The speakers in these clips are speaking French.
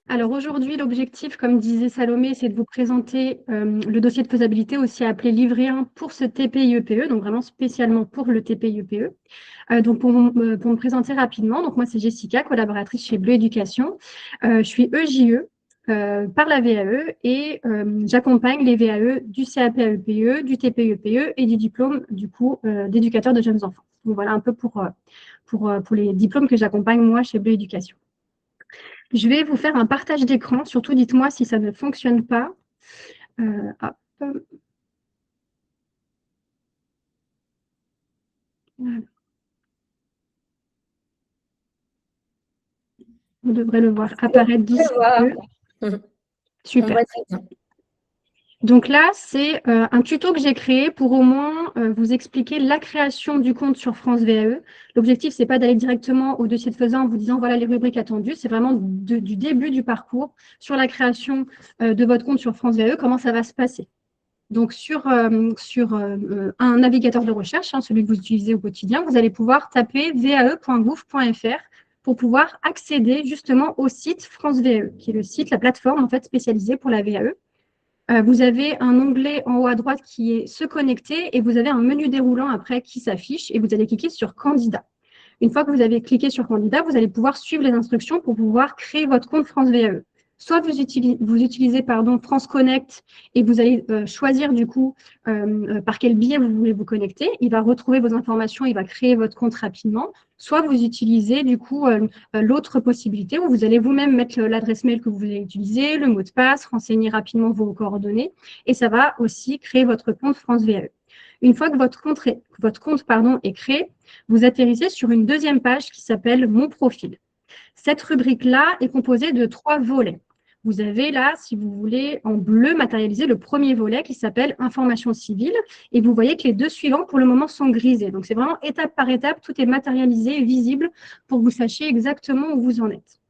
Alors aujourd'hui, l'objectif, comme disait Salomé, c'est de vous présenter le dossier de faisabilité, aussi appelé livret 1 pour ce TPI-EPE, donc vraiment spécialement pour le TPI-EPE. Donc pour me présenter rapidement, donc moi c'est Jessica, collaboratrice chez Bleu Éducation. Je suis EJE par la VAE et j'accompagne les VAE du CAP-EPE, du TPI-EPE et du diplôme du coup d'éducateur de jeunes enfants. Donc voilà un peu pour les diplômes que j'accompagne moi chez Bleu Éducation. Je vais vous faire un partage d'écran. Surtout, dites-moi si ça ne fonctionne pas. Hop. Vous devrez le voir apparaître Je d'ici vois. peu. On Super. voit très bien. Donc là, c'est un tuto que j'ai créé pour au moins vous expliquer la création du compte sur France VAE. L'objectif, c'est pas d'aller directement au dossier de faisant en vous disant voilà les rubriques attendues. C'est vraiment du début du parcours sur la création de votre compte sur France VAE, comment ça va se passer. Donc, sur un navigateur de recherche, celui que vous utilisez au quotidien, vous allez pouvoir taper vae.gouv.fr pour pouvoir accéder justement au site France VAE, qui est le site, la plateforme en fait spécialisée pour la VAE. Vous avez un onglet en haut à droite qui est Se connecter et vous avez un menu déroulant après qui s'affiche et vous allez cliquer sur Candidat. Une fois que vous avez cliqué sur Candidat, vous allez pouvoir suivre les instructions pour pouvoir créer votre compte France VAE. Soit vous utilisez France Connect et vous allez choisir du coup par quel biais vous voulez vous connecter. Il va retrouver vos informations, il va créer votre compte rapidement. Soit vous utilisez du coup l'autre possibilité où vous allez vous-même mettre l'adresse mail que vous voulez utiliser, le mot de passe, renseigner rapidement vos coordonnées et ça va aussi créer votre compte France VAE. Une fois que votre compte est créé, vous atterrissez sur une deuxième page qui s'appelle Mon profil. Cette rubrique-là est composée de 3 volets. Vous avez là, si vous voulez, en bleu matérialisé le premier volet qui s'appelle Information civile et vous voyez que les deux suivants pour le moment sont grisés. Donc c'est vraiment étape par étape, tout est matérialisé et visible pour que vous sachiez exactement où vous en êtes.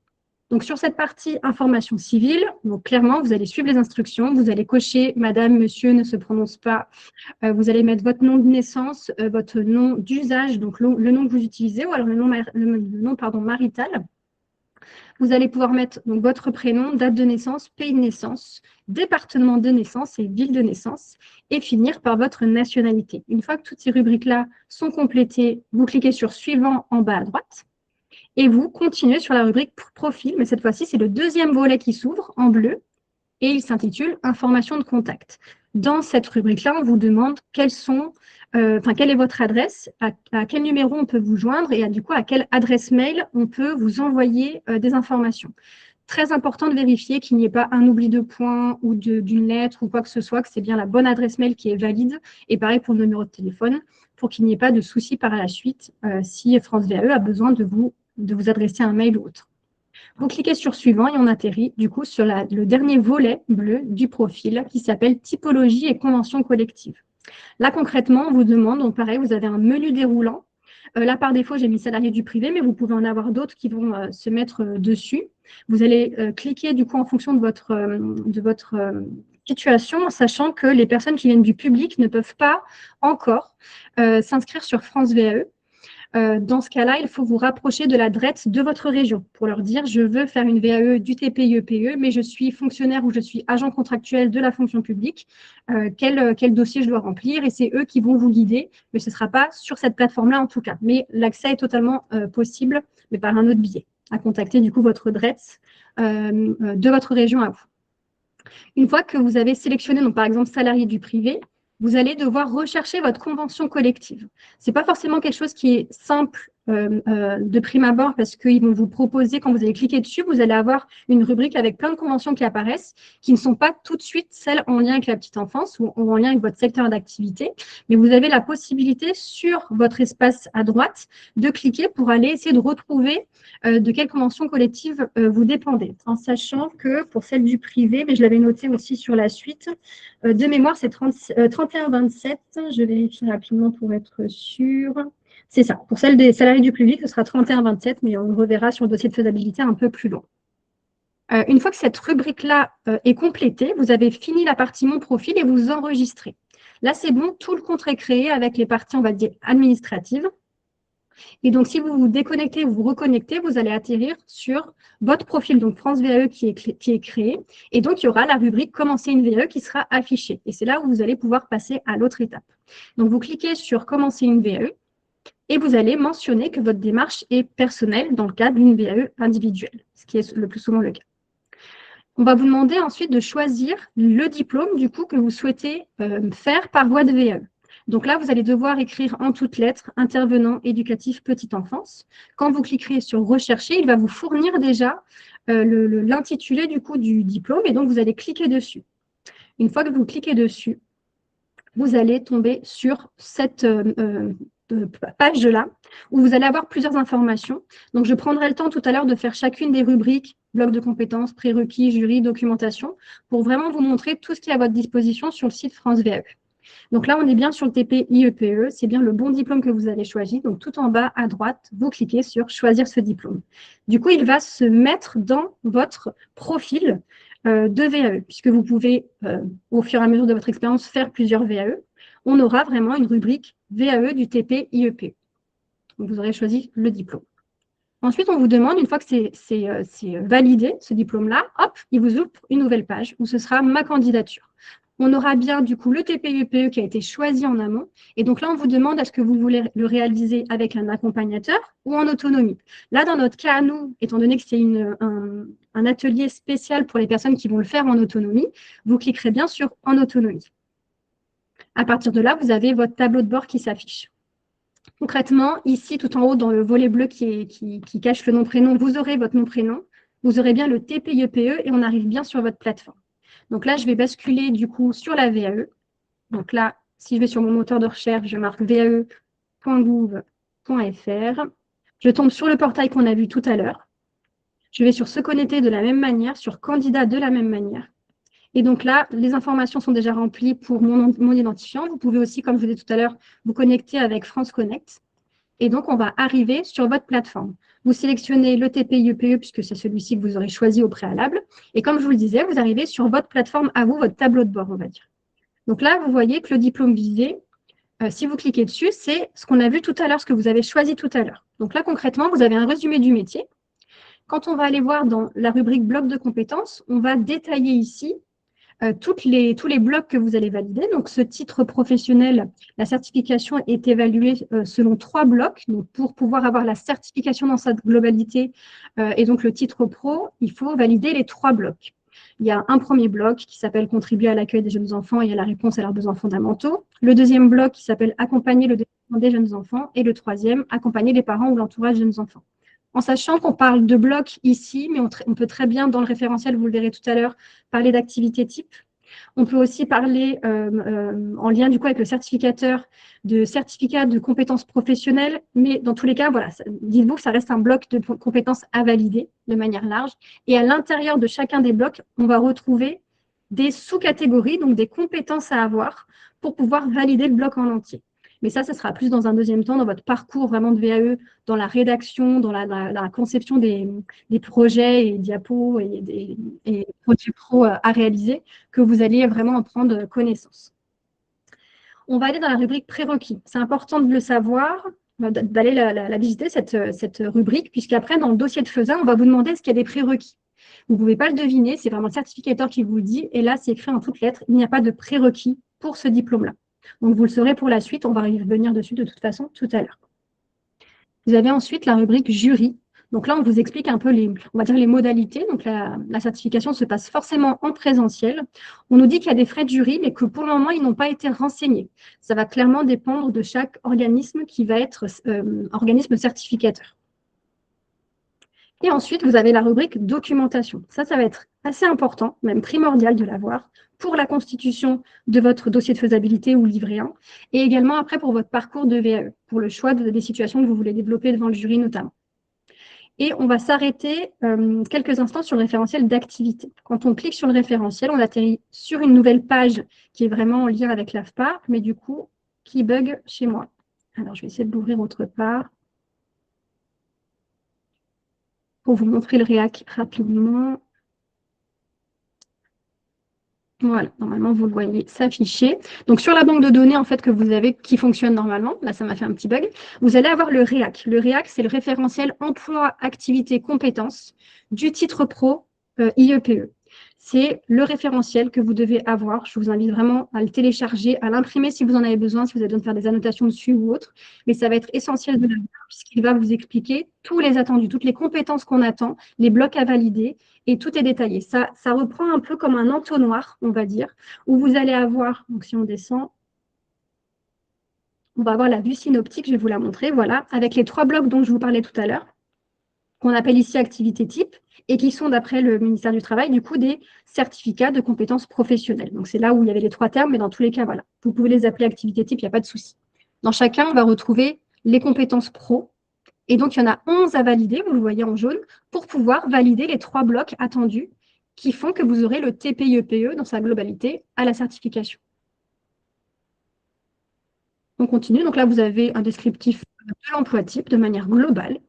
Donc sur cette partie information civile, donc clairement vous allez suivre les instructions, vous allez cocher Madame, Monsieur ne se prononce pas, vous allez mettre votre nom de naissance, votre nom d'usage, donc le nom que vous utilisez ou alors le nom marital. Vous allez pouvoir mettre donc, votre prénom, date de naissance, pays de naissance, département de naissance et ville de naissance, et finir par votre nationalité. Une fois que toutes ces rubriques-là sont complétées, vous cliquez sur Suivant en bas à droite, et vous continuez sur la rubrique Profil, mais cette fois-ci, c'est le deuxième volet qui s'ouvre en bleu, et il s'intitule Information de contact. Dans cette rubrique-là, on vous demande quelle est votre adresse, à quel numéro on peut vous joindre et du coup à quelle adresse mail on peut vous envoyer des informations. Très important de vérifier qu'il n'y ait pas un oubli de point ou d'une lettre ou quoi que ce soit, que c'est bien la bonne adresse mail qui est valide. Et pareil pour le numéro de téléphone, pour qu'il n'y ait pas de soucis par la suite si France VAE a besoin de vous adresser un mail ou autre. Vous cliquez sur Suivant et on atterrit du coup sur le dernier volet bleu du profil qui s'appelle Typologie et convention collective. Là, concrètement, on vous demande, donc pareil, vous avez un menu déroulant. Là, par défaut, j'ai mis salarié du privé, mais vous pouvez en avoir d'autres qui vont se mettre dessus. Vous allez cliquer du coup en fonction de votre situation, sachant que les personnes qui viennent du public ne peuvent pas encore s'inscrire sur France VAE. Dans ce cas-là, il faut vous rapprocher de la DRET de votre région pour leur dire je veux faire une VAE du TPI-EPE, mais je suis fonctionnaire ou je suis agent contractuel de la fonction publique. Quel dossier je dois remplir? Et c'est eux qui vont vous guider, mais ce ne sera pas sur cette plateforme-là en tout cas. Mais l'accès est totalement possible, mais par un autre biais, à contacter du coup votre DRET de votre région à vous. Une fois que vous avez sélectionné, donc par exemple, salarié du privé, vous allez devoir rechercher votre convention collective. Ce n'est pas forcément quelque chose qui est simple de prime abord parce qu'ils vont vous proposer, quand vous allez cliquer dessus, vous allez avoir une rubrique avec plein de conventions qui apparaissent, qui ne sont pas tout de suite celles en lien avec la petite enfance ou en lien avec votre secteur d'activité, mais vous avez la possibilité sur votre espace à droite de cliquer pour aller essayer de retrouver de quelle convention collective vous dépendez, en sachant que pour celle du privé, mais je l'avais noté aussi sur la suite, de mémoire, c'est 31-27, je vérifie rapidement pour être sûre. C'est ça. Pour celle des salariés du public, ce sera 31-27, mais on le reverra sur le dossier de faisabilité un peu plus loin. Une fois que cette rubrique-là est complétée, vous avez fini la partie Mon profil et vous enregistrez. Là, c'est bon, tout le compte est créé avec les parties, on va dire, administratives. Et donc, si vous vous déconnectez, vous reconnectez, vous allez atterrir sur votre profil, donc France VAE qui est créé. Et donc, il y aura la rubrique Commencer une VAE qui sera affichée. Et c'est là où vous allez pouvoir passer à l'autre étape. Donc, vous cliquez sur Commencer une VAE et vous allez mentionner que votre démarche est personnelle dans le cadre d'une VAE individuelle, ce qui est le plus souvent le cas. On va vous demander ensuite de choisir le diplôme du coup que vous souhaitez faire par voie de VAE. Donc là, vous allez devoir écrire en toutes lettres intervenant éducatif petite enfance. Quand vous cliquerez sur rechercher, il va vous fournir déjà l'intitulé du coup du diplôme et donc vous allez cliquer dessus. Une fois que vous cliquez dessus, vous allez tomber sur cette page-là où vous allez avoir plusieurs informations. Donc, je prendrai le temps tout à l'heure de faire chacune des rubriques, bloc de compétences, prérequis, jury, documentation, pour vraiment vous montrer tout ce qui est à votre disposition sur le site France VAE. Donc là, on est bien sur le TP IEPE, c'est bien le bon diplôme que vous avez choisi. Donc, tout en bas à droite, vous cliquez sur « Choisir ce diplôme ». Du coup, il va se mettre dans votre profil de VAE, puisque vous pouvez, au fur et à mesure de votre expérience, faire plusieurs VAE. On aura vraiment une rubrique VAE du TP IEPE. Donc, vous aurez choisi le diplôme. Ensuite, on vous demande, une fois que c'est validé, ce diplôme-là, hop, il vous ouvre une nouvelle page où ce sera « Ma candidature ». On aura bien du coup le TP-UPE qui a été choisi en amont. Et donc là, on vous demande est-ce que vous voulez le réaliser avec un accompagnateur ou en autonomie. Là, dans notre cas, nous, étant donné que c'est un atelier spécial pour les personnes qui vont le faire en autonomie, vous cliquerez bien sur « En autonomie ». À partir de là, vous avez votre tableau de bord qui s'affiche. Concrètement, ici, tout en haut, dans le volet bleu qui cache le nom-prénom, vous aurez votre nom-prénom, vous aurez bien le TP-UPE et on arrive bien sur votre plateforme. Donc là, je vais basculer du coup sur la VAE. Donc là, si je vais sur mon moteur de recherche, je marque vae.gouv.fr. Je tombe sur le portail qu'on a vu tout à l'heure. Je vais sur se connecter de la même manière, sur candidat de la même manière. Et donc là, les informations sont déjà remplies pour mon identifiant. Vous pouvez aussi, comme je vous disais tout à l'heure, vous connecter avec France Connect. Et donc, on va arriver sur votre plateforme. Vous sélectionnez le TP-UPE puisque c'est celui-ci que vous aurez choisi au préalable. Et comme je vous le disais, vous arrivez sur votre plateforme à vous, votre tableau de bord, on va dire. Donc là, vous voyez que le diplôme visé, si vous cliquez dessus, c'est ce qu'on a vu tout à l'heure, ce que vous avez choisi tout à l'heure. Donc là, concrètement, vous avez un résumé du métier. Quand on va aller voir dans la rubrique bloc de compétences, on va détailler ici tous les blocs que vous allez valider. Donc, ce titre professionnel, la certification est évaluée selon 3 blocs. Donc, pour pouvoir avoir la certification dans sa globalité et donc le titre pro, il faut valider les 3 blocs. Il y a un premier bloc qui s'appelle « Contribuer à l'accueil des jeunes enfants et à la réponse à leurs besoins fondamentaux ». Le deuxième bloc qui s'appelle « Accompagner le développement des jeunes enfants ». Et le troisième, « Accompagner les parents ou l'entourage des jeunes enfants ». En sachant qu'on parle de blocs ici, mais on peut très bien, dans le référentiel, vous le verrez tout à l'heure, parler d'activité type. On peut aussi parler, en lien du coup avec le certificateur, de certificat de compétences professionnelles, mais dans tous les cas, voilà, dites-vous que ça reste un bloc de compétences à valider de manière large. Et à l'intérieur de chacun des blocs, on va retrouver des sous-catégories, donc des compétences à avoir pour pouvoir valider le bloc en entier. Mais ça sera plus dans un deuxième temps, dans votre parcours vraiment de VAE, dans la rédaction, dans la conception des projets et diapos et produits pro à réaliser, que vous allez vraiment en prendre connaissance. On va aller dans la rubrique prérequis. C'est important de le savoir, d'aller la visiter, cette rubrique, puisqu'après, dans le dossier de FESA, on va vous demander est-ce qu'il y a des prérequis. Vous ne pouvez pas le deviner, c'est vraiment le certificateur qui vous le dit, et là, c'est écrit en toutes lettres, il n'y a pas de prérequis pour ce diplôme-là. Donc, vous le saurez pour la suite, on va y revenir dessus de toute façon tout à l'heure. Vous avez ensuite la rubrique jury. Donc là, on vous explique un peu on va dire les modalités. Donc la certification se passe forcément en présentiel. On nous dit qu'il y a des frais de jury, mais que pour le moment, ils n'ont pas été renseignés. Ça va clairement dépendre de chaque organisme qui va être organisme certificateur. Et ensuite, vous avez la rubrique documentation. Ça va être assez important, même primordial de l'avoir, pour la constitution de votre dossier de faisabilité ou livret 1, et également après pour votre parcours de VAE, pour le choix des situations que vous voulez développer devant le jury notamment. Et on va s'arrêter quelques instants sur le référentiel d'activité. Quand on clique sur le référentiel, on atterrit sur une nouvelle page qui est vraiment en lien avec l'AFPA, mais du coup, qui bug chez moi. Alors, je vais essayer de l'ouvrir autre part pour vous montrer le réac rapidement. Voilà, normalement, vous le voyez s'afficher. Donc, sur la banque de données, en fait, que vous avez, qui fonctionne normalement, là, ça m'a fait un petit bug, vous allez avoir le REAC. Le REAC, c'est le référentiel emploi, activité, compétences du titre pro IEPE. C'est le référentiel que vous devez avoir. Je vous invite vraiment à le télécharger, à l'imprimer si vous en avez besoin, si vous avez besoin de faire des annotations dessus ou autre. Mais ça va être essentiel de l'avoir puisqu'il va vous expliquer tous les attendus, toutes les compétences qu'on attend, les blocs à valider, et tout est détaillé. Ça reprend un peu comme un entonnoir, on va dire, où vous allez avoir, donc si on descend, on va avoir la vue synoptique, je vais vous la montrer, voilà, avec les 3 blocs dont je vous parlais tout à l'heure, qu'on appelle ici activités type, et qui sont, d'après le ministère du Travail, du coup, des certificats de compétences professionnelles. Donc, c'est là où il y avait les 3 termes, mais dans tous les cas, voilà, vous pouvez les appeler activités type, il n'y a pas de souci. Dans chacun, on va retrouver les compétences pro, et donc, il y en a 11 à valider, vous le voyez en jaune, pour pouvoir valider les 3 blocs attendus qui font que vous aurez le TPIEPE dans sa globalité à la certification. On continue. Donc là, vous avez un descriptif de l'emploi type de manière globale.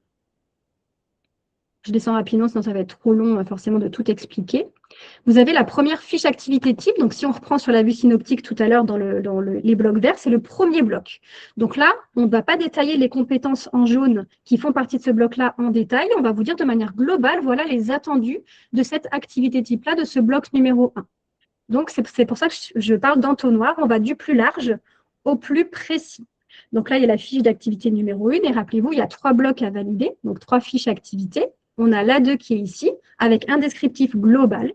Je descends rapidement, sinon ça va être trop long forcément de tout expliquer. Vous avez la première fiche activité type. Donc, si on reprend sur la vue synoptique tout à l'heure dans les blocs verts, c'est le premier bloc. Donc là, on ne va pas détailler les compétences en jaune qui font partie de ce bloc-là en détail. On va vous dire de manière globale, voilà les attendus de cette activité type-là, de ce bloc numéro 1. Donc, c'est pour ça que je parle d'entonnoir. On va du plus large au plus précis. Donc là, il y a la fiche d'activité numéro 1. Et rappelez-vous, il y a 3 blocs à valider, donc 3 fiches activités. On a l'A2 qui est ici, avec un descriptif global.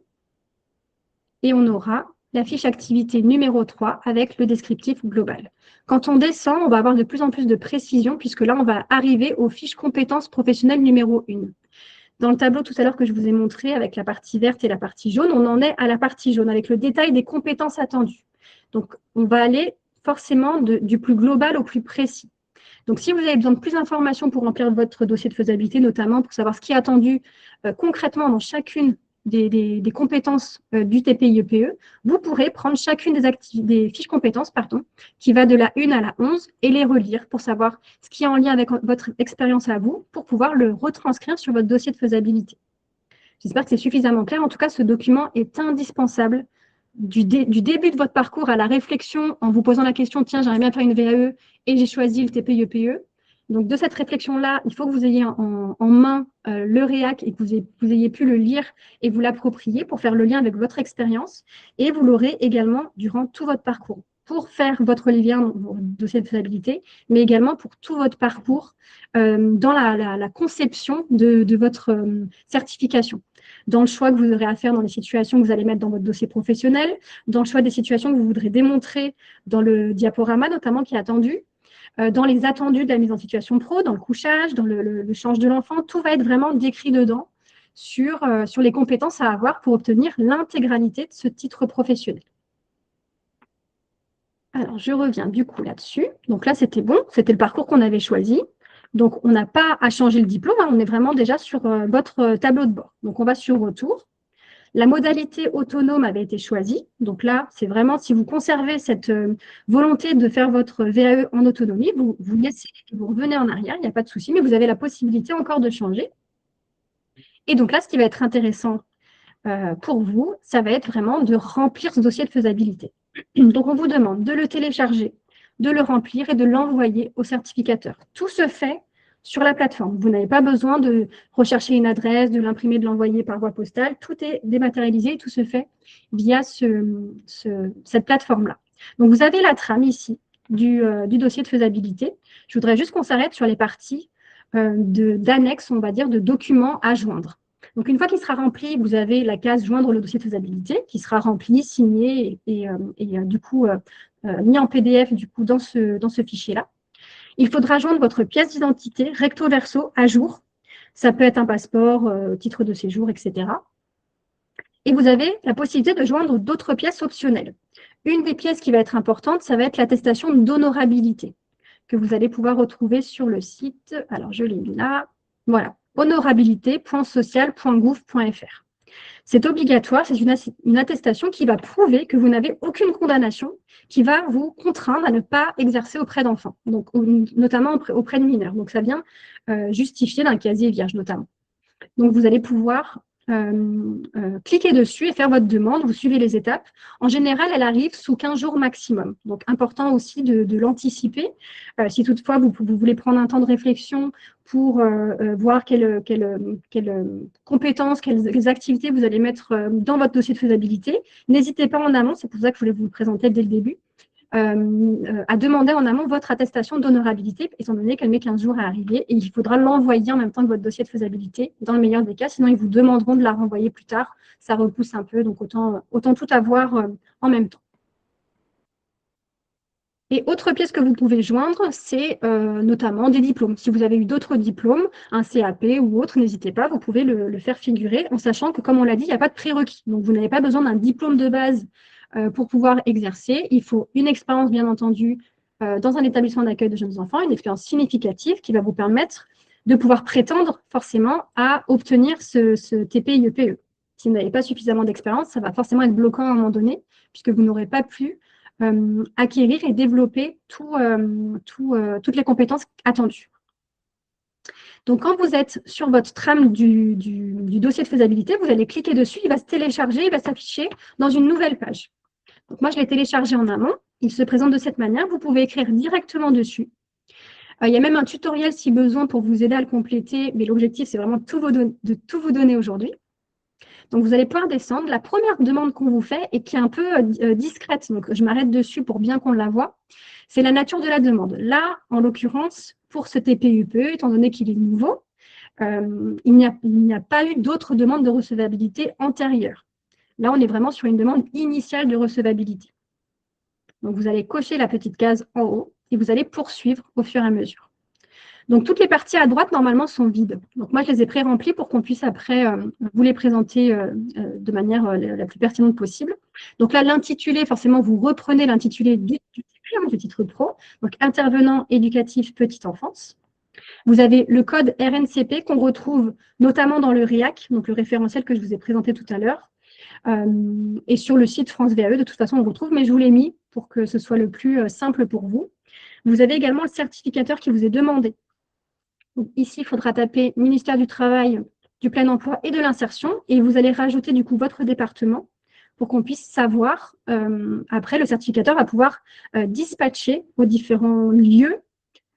Et on aura la fiche activité numéro 3 avec le descriptif global. Quand on descend, on va avoir de plus en plus de précision, puisque là, on va arriver aux fiches compétences professionnelles numéro 1. Dans le tableau tout à l'heure que je vous ai montré avec la partie verte et la partie jaune, on en est à la partie jaune avec le détail des compétences attendues. Donc, on va aller forcément du plus global au plus précis. Donc, si vous avez besoin de plus d'informations pour remplir votre dossier de faisabilité, notamment pour savoir ce qui est attendu concrètement dans chacune des compétences du TPIEPE, vous pourrez prendre chacune des fiches compétences qui va de la 1 à la 11 et les relire pour savoir ce qui est en lien avec votre expérience à vous pour pouvoir le retranscrire sur votre dossier de faisabilité. J'espère que c'est suffisamment clair. En tout cas, ce document est indispensable du début de votre parcours à la réflexion en vous posant la question « Tiens, j'aimerais bien faire une VAE et j'ai choisi le TPIEPE ». Donc, de cette réflexion-là, il faut que vous ayez en main le REAC et que vous ayez pu le lire et vous l'approprier pour faire le lien avec votre expérience. Et vous l'aurez également durant tout votre parcours pour faire votre lien, votre dossier de faisabilité, mais également pour tout votre parcours dans la conception de votre certification. Dans le choix que vous aurez à faire dans les situations que vous allez mettre dans votre dossier professionnel, dans le choix des situations que vous voudrez démontrer dans le diaporama notamment qui est attendu, dans les attendus de la mise en situation pro, dans le couchage, dans le change de l'enfant, tout va être vraiment décrit dedans sur les compétences à avoir pour obtenir l'intégralité de ce titre professionnel. Alors, je reviens du coup là-dessus. Donc là, c'était bon, c'était le parcours qu'on avait choisi. Donc, on n'a pas à changer le diplôme, hein, on est vraiment déjà sur votre tableau de bord. Donc, on va sur Retour. La modalité autonome avait été choisie. Donc là, c'est vraiment si vous conservez cette volonté de faire votre VAE en autonomie, vous laissez et vous revenez en arrière, il n'y a pas de souci, mais vous avez la possibilité encore de changer. Et donc là, ce qui va être intéressant pour vous, ça va être vraiment de remplir ce dossier de faisabilité. Donc, on vous demande de le télécharger, de le remplir et de l'envoyer au certificateur. Tout se fait sur la plateforme. Vous n'avez pas besoin de rechercher une adresse, de l'imprimer, de l'envoyer par voie postale. Tout est dématérialisé et tout se fait via cette plateforme-là. Donc, vous avez la trame ici du dossier de faisabilité. Je voudrais juste qu'on s'arrête sur les parties d'annexes, on va dire, de documents à joindre. Donc, une fois qu'il sera rempli, vous avez la case « Joindre le dossier de faisabilité » qui sera rempli, signé et du coup mis en PDF du coup, dans ce fichier-là. Il faudra joindre votre pièce d'identité recto verso à jour. Ça peut être un passeport, titre de séjour, etc. Et vous avez la possibilité de joindre d'autres pièces optionnelles. Une des pièces qui va être importante, ça va être l'attestation d'honorabilité que vous allez pouvoir retrouver sur le site. Alors, je l'ai mis là. Voilà, honorabilité.social.gouv.fr. C'est obligatoire, c'est une attestation qui va prouver que vous n'avez aucune condamnation qui va vous contraindre à ne pas exercer auprès d'enfants, donc notamment auprès de mineurs. Donc, ça vient justifier d'un casier vierge, notamment. Donc, vous allez pouvoir cliquer dessus et faire votre demande. Vous suivez les étapes. En général, elle arrive sous 15 jours maximum. Donc, important aussi de l'anticiper. Si toutefois, vous voulez prendre un temps de réflexion pour voir quelles compétences, quelles activités vous allez mettre dans votre dossier de faisabilité, n'hésitez pas en amont. C'est pour ça que je voulais vous le présenter dès le début. À demander en amont votre attestation d'honorabilité, étant donné qu'elle met 15 jours à arriver, et il faudra l'envoyer en même temps que votre dossier de faisabilité, dans le meilleur des cas, sinon ils vous demanderont de la renvoyer plus tard. Ça repousse un peu, donc autant tout avoir en même temps. Et autre pièce que vous pouvez joindre, c'est notamment des diplômes. Si vous avez eu d'autres diplômes, un CAP ou autre, n'hésitez pas, vous pouvez le faire figurer, en sachant que, comme on l'a dit, il n'y a pas de prérequis. Donc, vous n'avez pas besoin d'un diplôme de base pour pouvoir exercer. Il faut une expérience, bien entendu, dans un établissement d'accueil de jeunes enfants, une expérience significative qui va vous permettre de pouvoir prétendre forcément à obtenir ce TP-IEPE. Si vous n'avez pas suffisamment d'expérience, ça va forcément être bloquant à un moment donné, puisque vous n'aurez pas pu acquérir et développer toutes les compétences attendues. Donc, quand vous êtes sur votre trame du dossier de faisabilité, vous allez cliquer dessus, il va se télécharger, il va s'afficher dans une nouvelle page. Donc, moi, je l'ai téléchargé en amont. Il se présente de cette manière. Vous pouvez écrire directement dessus. Il y a même un tutoriel si besoin pour vous aider à le compléter, mais l'objectif, c'est vraiment de tout vous donner aujourd'hui. Donc, vous allez pouvoir descendre. La première demande qu'on vous fait et qui est un peu discrète, donc je m'arrête dessus pour bien qu'on la voie, c'est la nature de la demande. Là, en l'occurrence, pour ce TP-IEPE, étant donné qu'il est nouveau, il n'y a pas eu d'autres demandes de recevabilité antérieures. Là, on est vraiment sur une demande initiale de recevabilité. Donc, vous allez cocher la petite case en haut et vous allez poursuivre au fur et à mesure. Donc, toutes les parties à droite, normalement, sont vides. Donc, moi, je les ai pré-remplies pour qu'on puisse après vous les présenter de manière la plus pertinente possible. Donc là, l'intitulé, forcément, vous reprenez l'intitulé du titre pro. Donc, intervenant éducatif petite enfance. Vous avez le code RNCP qu'on retrouve notamment dans le RIAC, donc le référentiel que je vous ai présenté tout à l'heure. Et sur le site France VAE, de toute façon, on le retrouve, mais je vous l'ai mis pour que ce soit le plus simple pour vous. Vous avez également le certificateur qui vous est demandé. Donc, ici, il faudra taper ministère du Travail, du Plein Emploi et de l'Insertion, et vous allez rajouter du coup votre département pour qu'on puisse savoir, après, le certificateur va pouvoir dispatcher aux différents lieux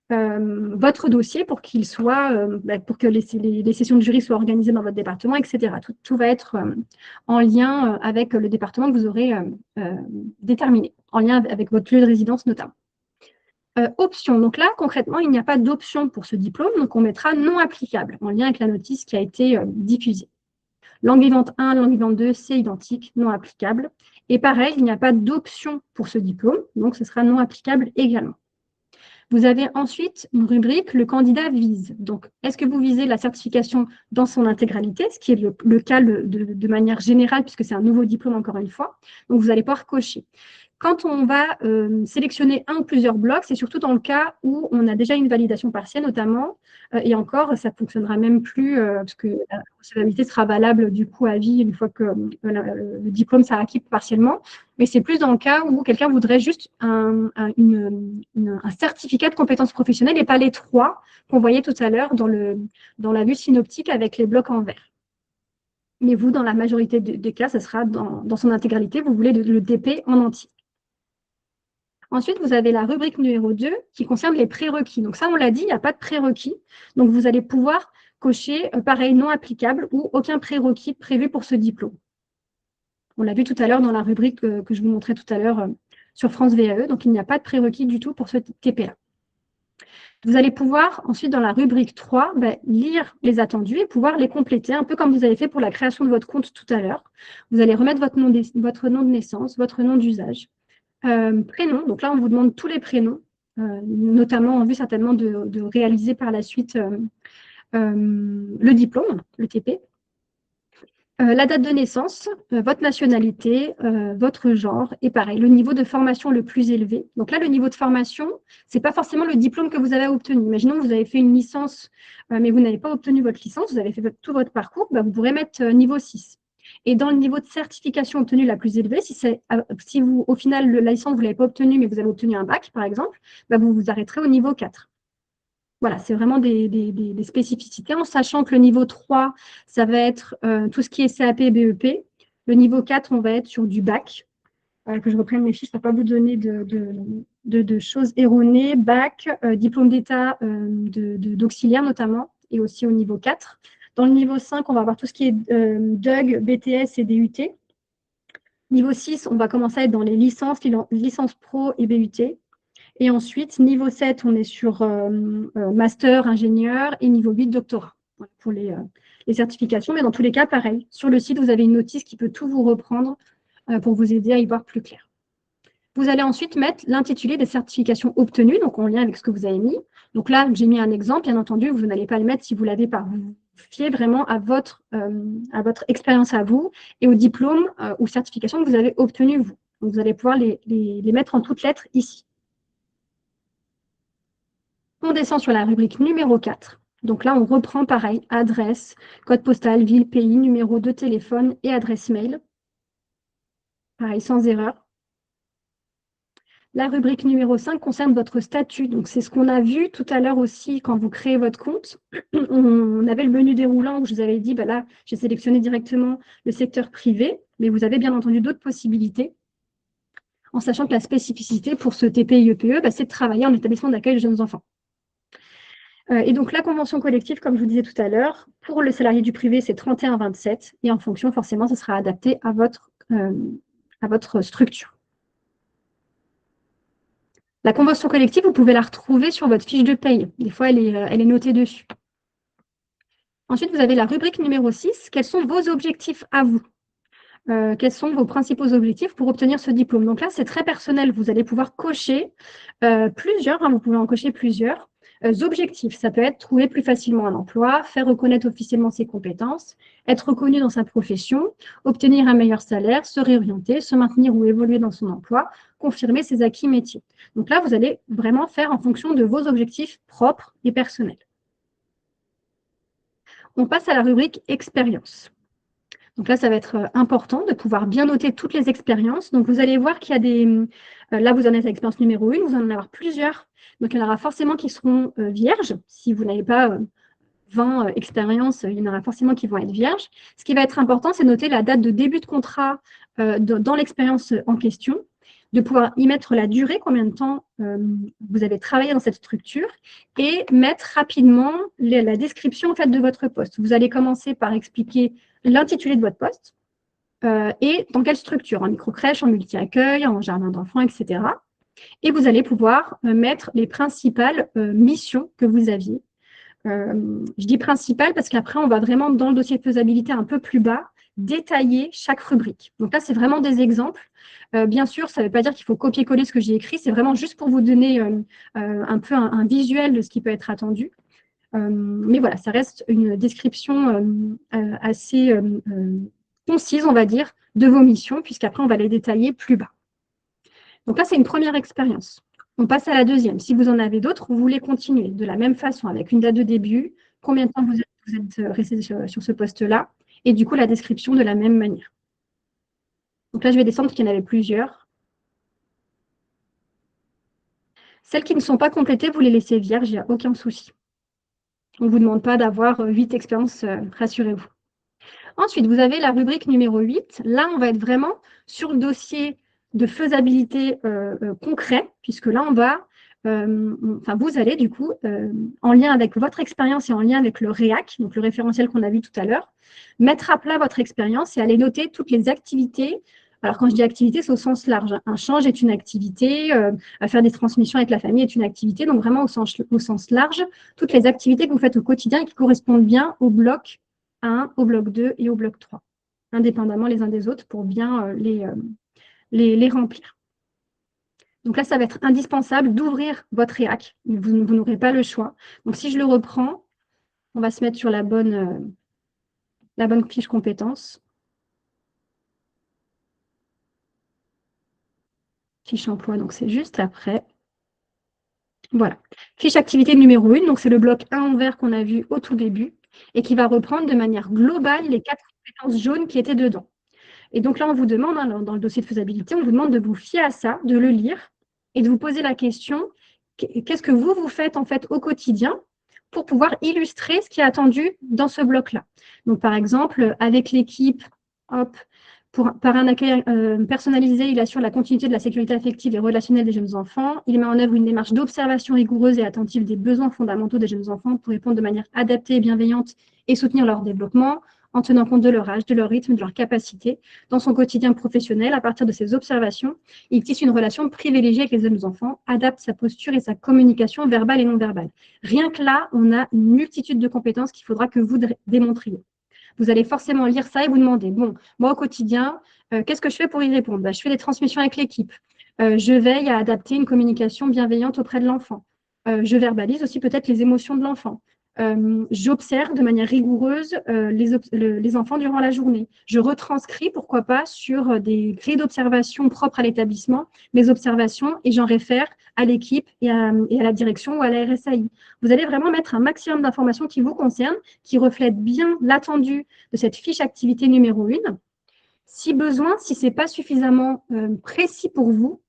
votre dossier pour qu'il soit, pour que les sessions de jury soient organisées dans votre département, etc. Tout va être en lien avec le département que vous aurez déterminé, en lien avec votre lieu de résidence notamment. Option. Donc là, concrètement, il n'y a pas d'option pour ce diplôme, donc on mettra non applicable, en lien avec la notice qui a été diffusée. Langue vivante 1, langue vivante 2, c'est identique, non applicable. Et pareil, il n'y a pas d'option pour ce diplôme, donc ce sera non applicable également. Vous avez ensuite une rubrique « Le candidat vise ». Donc, est-ce que vous visez la certification dans son intégralité, ce qui est le cas de manière générale, puisque c'est un nouveau diplôme encore une fois. Donc, vous allez pouvoir cocher. Quand on va sélectionner un ou plusieurs blocs, c'est surtout dans le cas où on a déjà une validation partielle notamment, et encore, ça ne fonctionnera même plus parce que la recevabilité sera valable du coup à vie une fois que le diplôme sera acquis partiellement. Mais c'est plus dans le cas où quelqu'un voudrait juste un certificat de compétences professionnelles et pas les 3 qu'on voyait tout à l'heure dans la vue synoptique avec les blocs en vert. Mais vous, dans la majorité des cas, ça sera dans son intégralité, vous voulez le DP en entier. Ensuite, vous avez la rubrique numéro 2 qui concerne les prérequis. Donc ça, on l'a dit, il n'y a pas de prérequis. Donc vous allez pouvoir cocher, pareil, non applicable ou aucun prérequis prévu pour ce diplôme. On l'a vu tout à l'heure dans la rubrique que je vous montrais tout à l'heure sur France VAE. Donc il n'y a pas de prérequis du tout pour ce TPA. Vous allez pouvoir ensuite, dans la rubrique 3, lire les attendus et pouvoir les compléter, un peu comme vous avez fait pour la création de votre compte tout à l'heure. Vous allez remettre votre nom de naissance, votre nom d'usage. Prénom, donc là, on vous demande tous les prénoms, notamment en vue certainement de réaliser par la suite le diplôme, le TP. La date de naissance, votre nationalité, votre genre, et pareil, le niveau de formation le plus élevé. Donc là, le niveau de formation, ce n'est pas forcément le diplôme que vous avez obtenu. Imaginons que vous avez fait une licence, mais vous n'avez pas obtenu votre licence, vous avez fait tout votre parcours, vous pourrez mettre niveau 6. Et dans le niveau de certification obtenu la plus élevée, si vous, au final, la licence, vous ne l'avez pas obtenue, mais vous avez obtenu un bac, par exemple, vous vous arrêterez au niveau 4. Voilà, c'est vraiment des spécificités, en sachant que le niveau 3, ça va être tout ce qui est CAP, BEP. Le niveau 4, on va être sur du bac. Que je reprenne mes fiches pour ne pas vous donner de choses erronées. Bac, diplôme d'État d'auxiliaire notamment, et aussi au niveau 4. Dans le niveau 5, on va avoir tout ce qui est DUG, BTS et DUT. Niveau 6, on va commencer à être dans les licences pro et BUT. Et ensuite, niveau 7, on est sur master, ingénieur, et niveau 8, doctorat, voilà, pour les certifications. Mais dans tous les cas, pareil, sur le site, vous avez une notice qui peut tout vous reprendre pour vous aider à y voir plus clair. Vous allez ensuite mettre l'intitulé des certifications obtenues, donc en lien avec ce que vous avez mis. Donc là, j'ai mis un exemple, bien entendu, vous n'allez pas le mettre si vous ne l'avez pas. Vous fiez vraiment à votre expérience à vous et aux diplômes ou certifications que vous avez obtenus vous. Donc vous allez pouvoir les mettre en toutes lettres ici. On descend sur la rubrique numéro 4. Donc là, on reprend pareil, adresse, code postal, ville, pays, numéro de téléphone et adresse mail. Pareil, sans erreur. La rubrique numéro 5 concerne votre statut. Donc, c'est ce qu'on a vu tout à l'heure aussi quand vous créez votre compte. On avait le menu déroulant où je vous avais dit, bah là, j'ai sélectionné directement le secteur privé, mais vous avez bien entendu d'autres possibilités, en sachant que la spécificité pour ce TPI-EPE, bah, c'est de travailler en établissement d'accueil de jeunes enfants. Et donc, la convention collective, comme je vous disais tout à l'heure, pour le salarié du privé, c'est 31,27, et en fonction, forcément, ça sera adapté à votre structure. La convention collective, vous pouvez la retrouver sur votre fiche de paye. Des fois, elle est notée dessus. Ensuite, vous avez la rubrique numéro 6. Quels sont vos objectifs à vous? Quels sont vos principaux objectifs pour obtenir ce diplôme? Donc là, c'est très personnel. Vous allez pouvoir cocher plusieurs, vous pouvez en cocher plusieurs. Objectifs, ça peut être trouver plus facilement un emploi, faire reconnaître officiellement ses compétences, être reconnu dans sa profession, obtenir un meilleur salaire, se réorienter, se maintenir ou évoluer dans son emploi, confirmer ses acquis métiers. Donc là, vous allez vraiment faire en fonction de vos objectifs propres et personnels. On passe à la rubrique expérience. Donc là, ça va être important de pouvoir bien noter toutes les expériences. Donc, vous allez voir qu'il y a des... là, vous en êtes à l'expérience numéro 1, vous en avoir plusieurs. Donc, il y en aura forcément qui seront vierges. Si vous n'avez pas 20 expériences, il y en aura forcément qui vont être vierges. Ce qui va être important, c'est noter la date de début de contrat dans l'expérience en question, de pouvoir y mettre la durée, combien de temps vous avez travaillé dans cette structure, et mettre rapidement la description en fait, de votre poste. Vous allez commencer par expliquer l'intitulé de votre poste et dans quelle structure, en microcrèche, en multi-accueil, en jardin d'enfants, etc. Et vous allez pouvoir mettre les principales missions que vous aviez. Je dis principales parce qu'après, on va vraiment, dans le dossier de faisabilité un peu plus bas, détailler chaque rubrique. Donc là, c'est vraiment des exemples. Bien sûr, ça ne veut pas dire qu'il faut copier-coller ce que j'ai écrit, c'est vraiment juste pour vous donner un peu un visuel de ce qui peut être attendu. Mais voilà, ça reste une description assez concise, on va dire, de vos missions, puisqu'après, on va les détailler plus bas. Donc là, c'est une première expérience. On passe à la deuxième. Si vous en avez d'autres, vous voulez continuer de la même façon, avec une date de début, combien de temps vous êtes resté sur ce poste-là, et du coup, la description de la même manière. Donc là, je vais descendre parce qu'il y en avait plusieurs. Celles qui ne sont pas complétées, vous les laissez vierges, il n'y a aucun souci. On ne vous demande pas d'avoir 8 expériences, rassurez-vous. Ensuite, vous avez la rubrique numéro 8. Là, on va être vraiment sur le dossier de faisabilité concret, puisque là, on va, vous allez du coup, en lien avec votre expérience et en lien avec le REAC, donc le référentiel qu'on a vu tout à l'heure, mettre à plat votre expérience et aller noter toutes les activités. Alors, quand je dis activité, c'est au sens large. Un change est une activité, faire des transmissions avec la famille est une activité, donc vraiment au sens large, toutes les activités que vous faites au quotidien et qui correspondent bien au bloc 1, au bloc 2 et au bloc 3, indépendamment les uns des autres pour bien les remplir. Donc là, ça va être indispensable d'ouvrir votre REAC. Vous n'aurez pas le choix. Donc si je le reprends, on va se mettre sur la bonne fiche compétences. Fiche emploi, donc c'est juste après. Voilà. Fiche activité numéro 1, donc c'est le bloc 1 en vert qu'on a vu au tout début et qui va reprendre de manière globale les 4 compétences jaunes qui étaient dedans. Et donc là, on vous demande, dans le dossier de faisabilité, on vous demande de vous fier à ça, de le lire et de vous poser la question, qu'est-ce que vous faites en fait au quotidien pour pouvoir illustrer ce qui est attendu dans ce bloc-là. Donc, par exemple, avec l'équipe, hop, par un accueil personnalisé, il assure la continuité de la sécurité affective et relationnelle des jeunes enfants. Il met en œuvre une démarche d'observation rigoureuse et attentive des besoins fondamentaux des jeunes enfants pour répondre de manière adaptée et bienveillante et soutenir leur développement en tenant compte de leur âge, de leur rythme, de leur capacité. Dans son quotidien professionnel, à partir de ces observations, il tisse une relation privilégiée avec les jeunes enfants, adapte sa posture et sa communication verbale et non verbale. Rien que là, on a une multitude de compétences qu'il faudra que vous démontriez. Vous allez forcément lire ça et vous demander, bon, moi au quotidien, qu'est-ce que je fais pour y répondre? Je fais des transmissions avec l'équipe. Je veille à adapter une communication bienveillante auprès de l'enfant. Je verbalise aussi peut-être les émotions de l'enfant. J'observe de manière rigoureuse les enfants durant la journée. Je retranscris, pourquoi pas, sur des grilles d'observation propres à l'établissement, mes observations, et j'en réfère à l'équipe et à la direction ou à la RSAI. Vous allez vraiment mettre un maximum d'informations qui vous concernent, qui reflètent bien l'attendu de cette fiche activité numéro 1. Si besoin, si ce n'est pas suffisamment précis pour vous,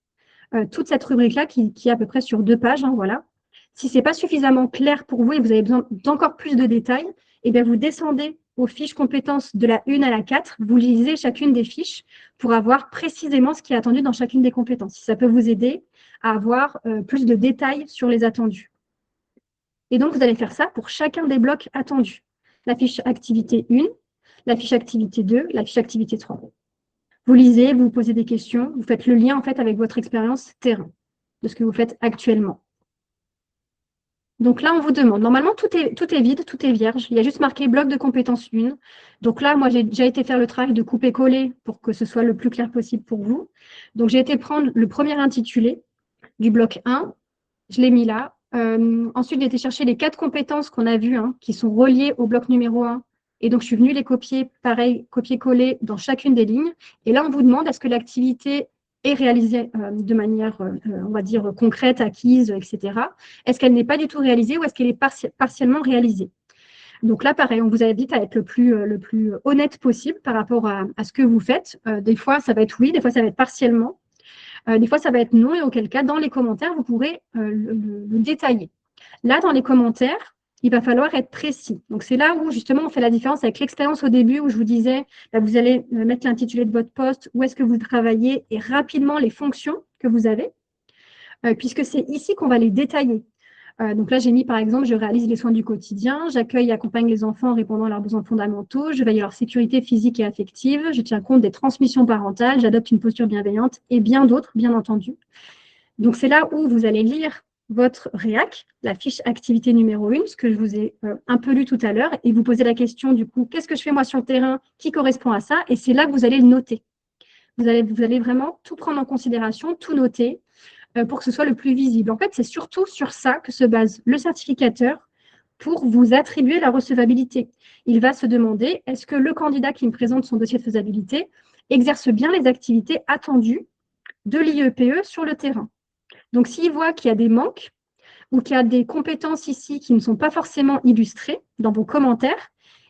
toute cette rubrique-là qui est à peu près sur 2 pages, hein, voilà. Si ce n'est pas suffisamment clair pour vous et vous avez besoin d'encore plus de détails, eh bien vous descendez aux fiches compétences de la 1 à la 4, vous lisez chacune des fiches pour avoir précisément ce qui est attendu dans chacune des compétences. Ça peut vous aider à avoir plus de détails sur les attendus. Et donc, vous allez faire ça pour chacun des blocs attendus. La fiche activité 1, la fiche activité 2, la fiche activité 3. Vous lisez, vous posez des questions, vous faites le lien en fait avec votre expérience terrain, de ce que vous faites actuellement. Donc là, on vous demande, normalement, tout est vide, tout est vierge. Il y a juste marqué bloc de compétences 1. Donc là, moi, j'ai déjà été faire le travail de couper-coller pour que ce soit le plus clair possible pour vous. Donc, j'ai été prendre le premier intitulé du bloc 1. Je l'ai mis là. Ensuite, j'ai été chercher les 4 compétences qu'on a vues, hein, qui sont reliées au bloc numéro 1. Et donc, je suis venue les copier, pareil, copier-coller dans chacune des lignes. Et là, on vous demande, est-ce que l'activité est réalisée de manière, on va dire, concrète, acquise, etc. Est-ce qu'elle n'est pas du tout réalisée ou est-ce qu'elle est partiellement réalisée? Donc là, pareil, on vous invite à être le plus honnête possible par rapport à ce que vous faites. Des fois, ça va être oui, des fois, ça va être partiellement. Des fois, ça va être non, et auquel cas, dans les commentaires, vous pourrez le détailler. Là, dans les commentaires, il va falloir être précis. Donc, c'est là où, justement, on fait la différence avec l'expérience au début, où je vous disais, là, vous allez mettre l'intitulé de votre poste, où est-ce que vous travaillez, et rapidement les fonctions que vous avez, puisque c'est ici qu'on va les détailler. Donc là, j'ai mis, par exemple, je réalise les soins du quotidien, j'accueille et accompagne les enfants en répondant à leurs besoins fondamentaux, je veille à leur sécurité physique et affective, je tiens compte des transmissions parentales, j'adopte une posture bienveillante et bien d'autres, bien entendu. Donc, c'est là où vous allez lire votre réac, la fiche activité numéro 1, ce que je vous ai un peu lu tout à l'heure, et vous posez la question, du coup, qu'est-ce que je fais moi sur le terrain qui correspond à ça? Et c'est là que vous allez le noter. Vous allez vraiment tout prendre en considération, tout noter, pour que ce soit le plus visible. En fait, c'est surtout sur ça que se base le certificateur pour vous attribuer la recevabilité. Il va se demander, est-ce que le candidat qui me présente son dossier de faisabilité exerce bien les activités attendues de l'IEPE sur le terrain? Donc, s'il voit qu'il y a des manques ou qu'il y a des compétences ici qui ne sont pas forcément illustrées dans vos commentaires,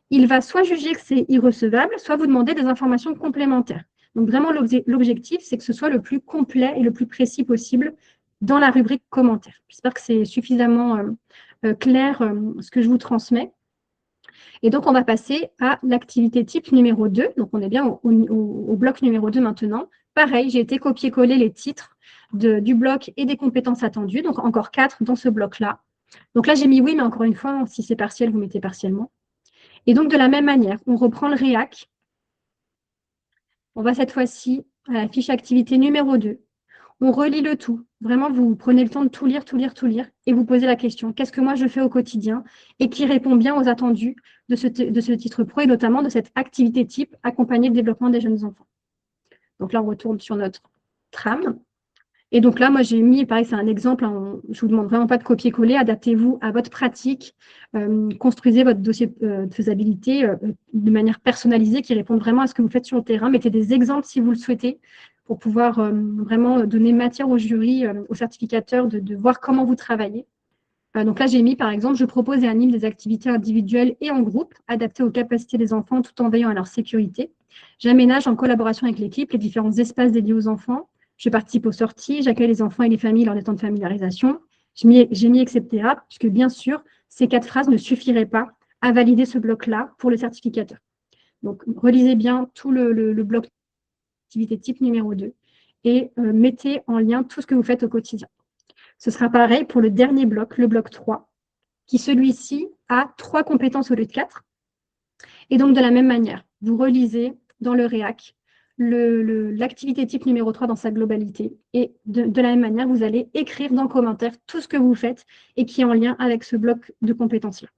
il va soit juger que c'est irrecevable, soit vous demander des informations complémentaires. Donc, vraiment, l'objectif, c'est que ce soit le plus complet et le plus précis possible dans la rubrique commentaires. J'espère que c'est suffisamment clair ce que je vous transmets. Et donc, on va passer à l'activité type numéro 2. Donc, on est bien au bloc numéro 2 maintenant. Pareil, j'ai été copier-coller les titres du bloc et des compétences attendues. Donc, encore 4 dans ce bloc-là. Donc là, j'ai mis oui, mais encore une fois, si c'est partiel, vous mettez partiellement. Et donc, de la même manière, on reprend le réac. On va cette fois-ci à la fiche activité numéro 2. On relit le tout. Vraiment, vous prenez le temps de tout lire, tout lire, tout lire, et vous posez la question, qu'est-ce que moi je fais au quotidien et qui répond bien aux attendus de ce titre pro et notamment de cette activité type accompagner le développement des jeunes enfants. Donc là, on retourne sur notre trame. Et donc là, moi, j'ai mis, pareil, c'est un exemple, hein, je ne vous demande vraiment pas de copier-coller, adaptez-vous à votre pratique, construisez votre dossier de faisabilité de manière personnalisée qui répond vraiment à ce que vous faites sur le terrain. Mettez des exemples si vous le souhaitez pour pouvoir vraiment donner matière au jury, au certificateur de voir comment vous travaillez. Donc là, j'ai mis, par exemple, je propose et anime des activités individuelles et en groupe adaptées aux capacités des enfants tout en veillant à leur sécurité. J'aménage en collaboration avec l'équipe les différents espaces dédiés aux enfants. Je participe aux sorties, j'accueille les enfants et les familles lors des temps de familiarisation. J'ai mis etc. puisque bien sûr, ces 4 phrases ne suffiraient pas à valider ce bloc-là pour le certificateur. Donc, relisez bien tout le bloc activité type numéro 2 et mettez en lien tout ce que vous faites au quotidien. Ce sera pareil pour le dernier bloc, le bloc 3, qui celui-ci a 3 compétences au lieu de 4. Et donc, de la même manière, vous relisez dans le REAC l'activité type numéro 3 dans sa globalité. Et de la même manière, vous allez écrire dans le commentaire tout ce que vous faites et qui est en lien avec ce bloc de compétences-là.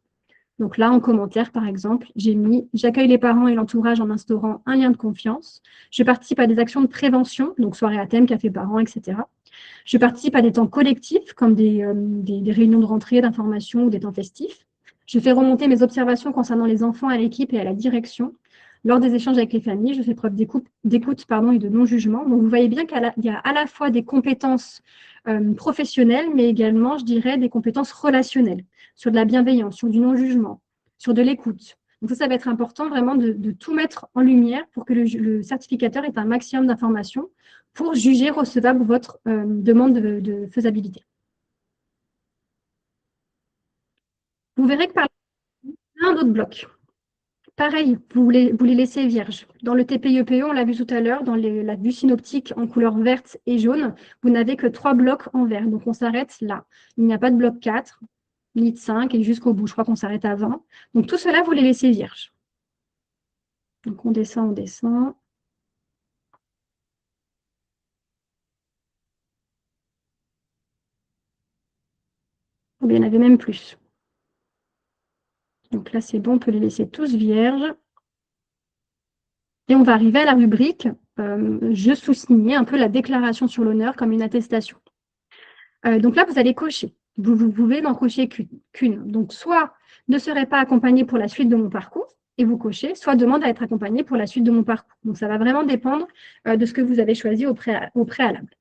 Donc là, en commentaire, par exemple, j'ai mis « J'accueille les parents et l'entourage en instaurant un lien de confiance. Je participe à des actions de prévention, donc soirée à thème, café parents, etc. Je participe à des temps collectifs, comme des réunions de rentrée, d'information ou des temps festifs. Je fais remonter mes observations concernant les enfants à l'équipe et à la direction. Lors des échanges avec les familles, je fais preuve d'écoute et de non-jugement. » Donc, vous voyez bien qu'il y a à la fois des compétences professionnelles, mais également, je dirais, des compétences relationnelles, sur de la bienveillance, sur du non-jugement, sur de l'écoute. Donc, ça va être important vraiment de tout mettre en lumière pour que le certificateur ait un maximum d'informations pour juger recevable votre demande de faisabilité. Vous verrez que par un autre bloc. Pareil, vous les laissez vierges. Dans le TPI-EPE, on l'a vu tout à l'heure, dans la vue synoptique en couleur verte et jaune, vous n'avez que 3 blocs en vert. Donc, on s'arrête là. Il n'y a pas de bloc 4, ni de 5, et jusqu'au bout. Je crois qu'on s'arrête à 20. Donc, tout cela, vous les laissez vierges. Donc, on descend, on descend. Il y en avait même plus. Donc là, c'est bon, on peut les laisser tous vierges. Et on va arriver à la rubrique je sous-signais un peu la déclaration sur l'honneur comme une attestation. Donc là, vous allez cocher. Vous pouvez n'en cocher qu'une. Donc, soit ne serait pas accompagné pour la suite de mon parcours, et vous cochez, soit demande à être accompagné pour la suite de mon parcours. Donc, ça va vraiment dépendre de ce que vous avez choisi au préalable.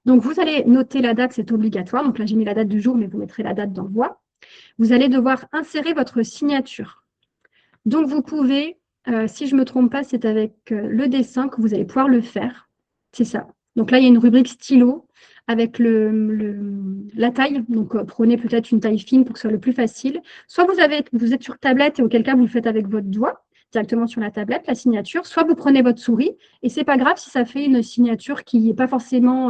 Donc, vous allez noter la date, c'est obligatoire. Donc là, j'ai mis la date du jour, mais vous mettrez la date d'envoi. Vous allez devoir insérer votre signature. Donc, vous pouvez, si je ne me trompe pas, c'est avec le dessin que vous allez pouvoir le faire. C'est ça. Donc là, il y a une rubrique stylo avec la taille. Donc, prenez peut-être une taille fine pour que ce soit le plus facile. Soit vous êtes sur tablette et auquel cas, vous le faites avec votre doigt, directement sur la tablette, la signature. Soit vous prenez votre souris et ce n'est pas grave si ça fait une signature qui n'est pas forcément...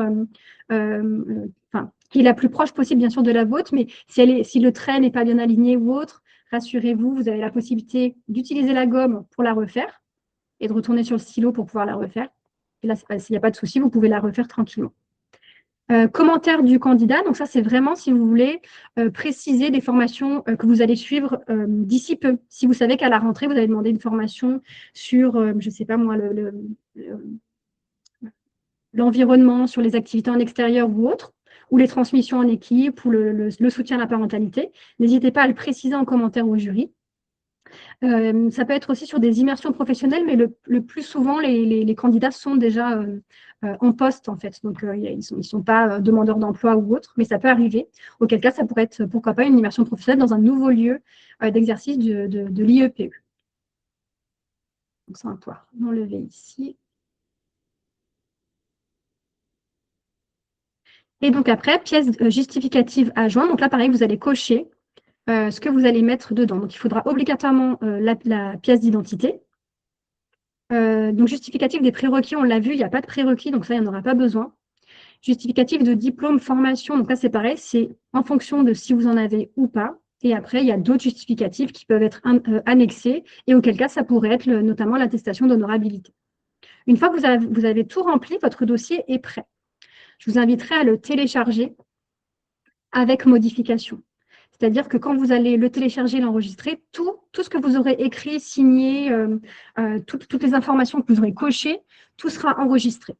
qui est la plus proche possible, bien sûr, de la vôtre, mais si le trait n'est pas bien aligné ou autre, rassurez-vous, vous avez la possibilité d'utiliser la gomme pour la refaire et de retourner sur le stylo pour pouvoir la refaire. Et là, s'il n'y a pas de souci, vous pouvez la refaire tranquillement. Commentaire du candidat, donc ça, c'est vraiment si vous voulez préciser des formations que vous allez suivre d'ici peu. Si vous savez qu'à la rentrée, vous allez demander une formation sur, je ne sais pas moi, l'environnement, sur les activités en extérieur ou autres, ou les transmissions en équipe, ou le soutien à la parentalité, n'hésitez pas à le préciser en commentaire au jury. Ça peut être aussi sur des immersions professionnelles, mais le plus souvent, les candidats sont déjà en poste, en fait. Donc, ils ne sont pas demandeurs d'emploi ou autre, mais ça peut arriver. Auquel cas, ça pourrait être, pourquoi pas, une immersion professionnelle dans un nouveau lieu d'exercice de l'IEPE. Donc, ça, on va pouvoir l'enlever ici. Et donc après, pièce justificative à joindre. Donc là, pareil, vous allez cocher ce que vous allez mettre dedans. Donc, il faudra obligatoirement la pièce d'identité. Donc, justificatif des prérequis, on l'a vu, il n'y a pas de prérequis, donc ça, il n'y en aura pas besoin. Justificatif de diplôme, formation, donc là, c'est pareil, c'est en fonction de si vous en avez ou pas. Et après, il y a d'autres justificatifs qui peuvent être annexés, et auquel cas, ça pourrait être notamment l'attestation d'honorabilité. Une fois que vous avez tout rempli, votre dossier est prêt. Je vous inviterai à le télécharger avec modification. C'est-à-dire que quand vous allez le télécharger, l'enregistrer, tout ce que vous aurez écrit, signé, toutes les informations que vous aurez cochées, tout sera enregistré.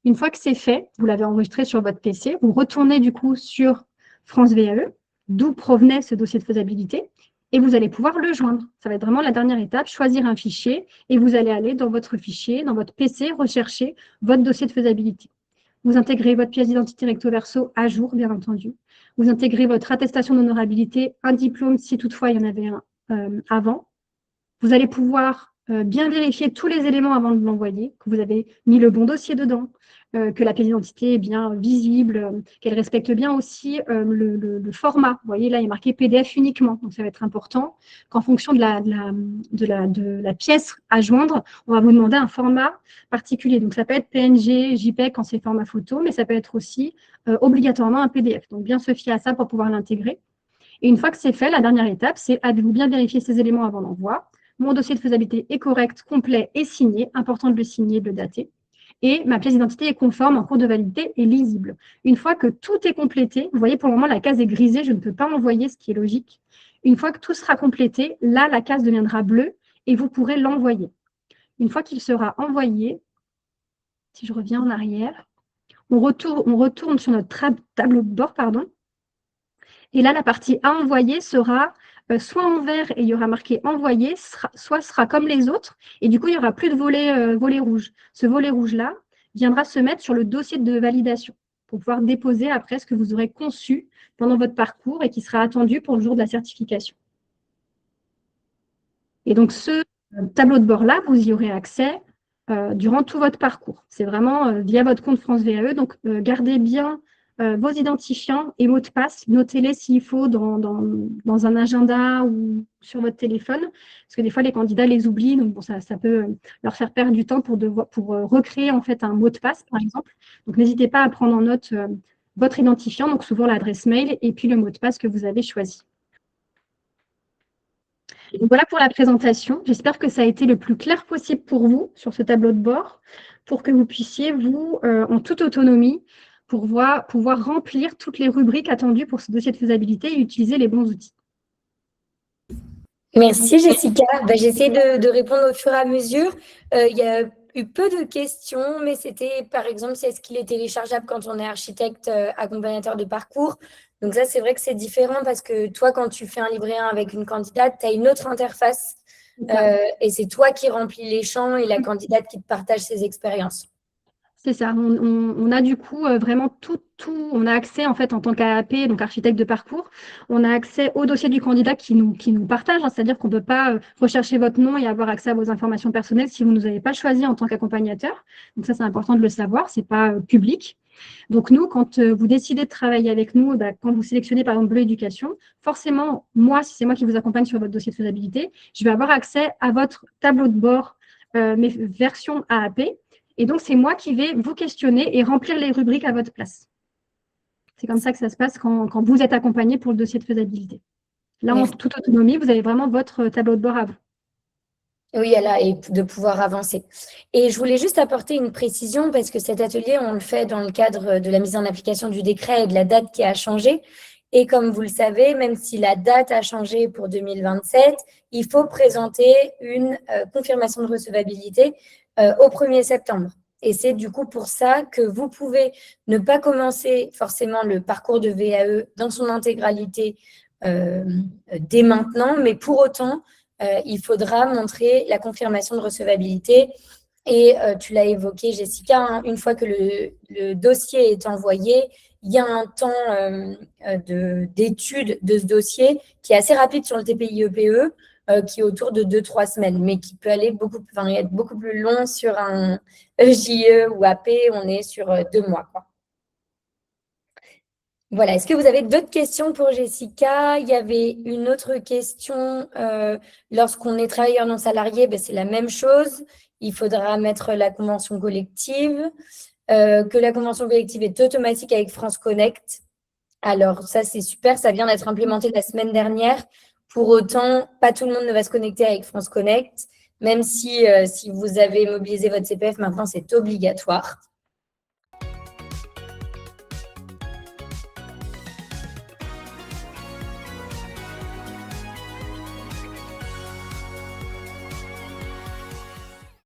Une fois que c'est fait, vous l'avez enregistré sur votre PC, vous retournez du coup sur France VAE, d'où provenait ce dossier de faisabilité, et vous allez pouvoir le joindre. Ça va être vraiment la dernière étape, choisir un fichier, et vous allez aller dans votre fichier, dans votre PC, rechercher votre dossier de faisabilité. Vous intégrez votre pièce d'identité recto verso à jour, bien entendu. Vous intégrez votre attestation d'honorabilité, un diplôme, si toutefois il y en avait un avant. Vous allez pouvoir bien vérifier tous les éléments avant de l'envoyer, que vous avez mis le bon dossier dedans, que la pièce d'identité est bien visible, qu'elle respecte bien aussi le format. Vous voyez, là, il est marqué PDF uniquement. Donc, ça va être important qu'en fonction de la pièce à joindre, on va vous demander un format particulier. Donc, ça peut être PNG, JPEG quand c'est format photo, mais ça peut être aussi obligatoirement un PDF. Donc, bien se fier à ça pour pouvoir l'intégrer. Et une fois que c'est fait, la dernière étape, c'est avez-vous bien vérifié ces éléments avant l'envoi. Mon dossier de faisabilité est correct, complet et signé. Important de le signer, de le dater. Et ma pièce d'identité est conforme, en cours de validité et lisible. Une fois que tout est complété, vous voyez pour le moment la case est grisée, je ne peux pas envoyer, ce qui est logique. Une fois que tout sera complété, là la case deviendra bleue et vous pourrez l'envoyer. Une fois qu'il sera envoyé, si je reviens en arrière, on retourne sur notre tableau de bord, pardon. Et là, la partie à envoyer sera soit en vert et il y aura marqué envoyer, soit sera comme les autres. Et du coup, il n'y aura plus de volet rouge. Ce volet rouge-là viendra se mettre sur le dossier de validation pour pouvoir déposer après ce que vous aurez conçu pendant votre parcours et qui sera attendu pour le jour de la certification. Et donc, ce tableau de bord-là, vous y aurez accès durant tout votre parcours. C'est vraiment via votre compte France VAE. Donc, gardez bien vos identifiants et mots de passe. Notez-les s'il faut dans un agenda ou sur votre téléphone. Parce que des fois, les candidats les oublient. Donc, bon, ça peut leur faire perdre du temps pour recréer en fait un mot de passe, par exemple. Donc, n'hésitez pas à prendre en note votre identifiant, donc souvent l'adresse mail et puis le mot de passe que vous avez choisi. Donc voilà pour la présentation. J'espère que ça a été le plus clair possible pour vous sur ce tableau de bord, pour que vous puissiez, vous, en toute autonomie, pouvoir remplir toutes les rubriques attendues pour ce dossier de faisabilité et utiliser les bons outils. Merci Jessica. J'essaie de répondre au fur et à mesure. Il y a eu peu de questions, mais c'était par exemple, est-ce qu'il est téléchargeable quand on est architecte accompagnateur de parcours? Donc ça, c'est vrai que c'est différent parce que toi, quand tu fais un livret 1 avec une candidate, tu as une autre interface et c'est toi qui remplis les champs et la candidate qui te partage ses expériences. C'est ça. On a du coup vraiment tout. On a accès en fait en tant qu'AAP, donc architecte de parcours, on a accès au dossier du candidat qui nous partage. C'est-à-dire qu'on ne peut pas rechercher votre nom et avoir accès à vos informations personnelles si vous ne nous avez pas choisi en tant qu'accompagnateur. Donc ça, c'est important de le savoir. C'est pas public. Donc nous, quand vous décidez de travailler avec nous, quand vous sélectionnez par exemple Bleu Éducation, forcément, moi, si c'est moi qui vous accompagne sur votre dossier de faisabilité, je vais avoir accès à votre tableau de bord, mes versions AAP. Et donc, c'est moi qui vais vous questionner et remplir les rubriques à votre place. C'est comme ça que ça se passe quand vous êtes accompagné pour le dossier de faisabilité. Là, en toute autonomie, vous avez vraiment votre tableau de bord à vous. Oui, et de pouvoir avancer. Et je voulais juste apporter une précision parce que cet atelier, on le fait dans le cadre de la mise en application du décret et de la date qui a changé. Et comme vous le savez, même si la date a changé pour 2027, il faut présenter une confirmation de recevabilité au 1er septembre. Et c'est du coup pour ça que vous pouvez ne pas commencer forcément le parcours de VAE dans son intégralité dès maintenant, mais pour autant, il faudra montrer la confirmation de recevabilité. Et tu l'as évoqué, Jessica, hein, une fois que le dossier est envoyé, il y a un temps d'étude de ce dossier qui est assez rapide sur le TPI-EPE, qui est autour de 2-3 semaines, mais qui peut aller être beaucoup plus long sur un EJE ou AP, on est sur 2 mois, quoi. Voilà, est-ce que vous avez d'autres questions pour Jessica? Il y avait une autre question. Lorsqu'on est travailleur non salarié, c'est la même chose. Il faudra mettre la convention collective, que la convention collective est automatique avec France Connect. Alors, ça, c'est super. Ça vient d'être implémenté la semaine dernière. Pour autant, pas tout le monde ne va se connecter avec France Connect, même si vous avez mobilisé votre CPF, maintenant, c'est obligatoire.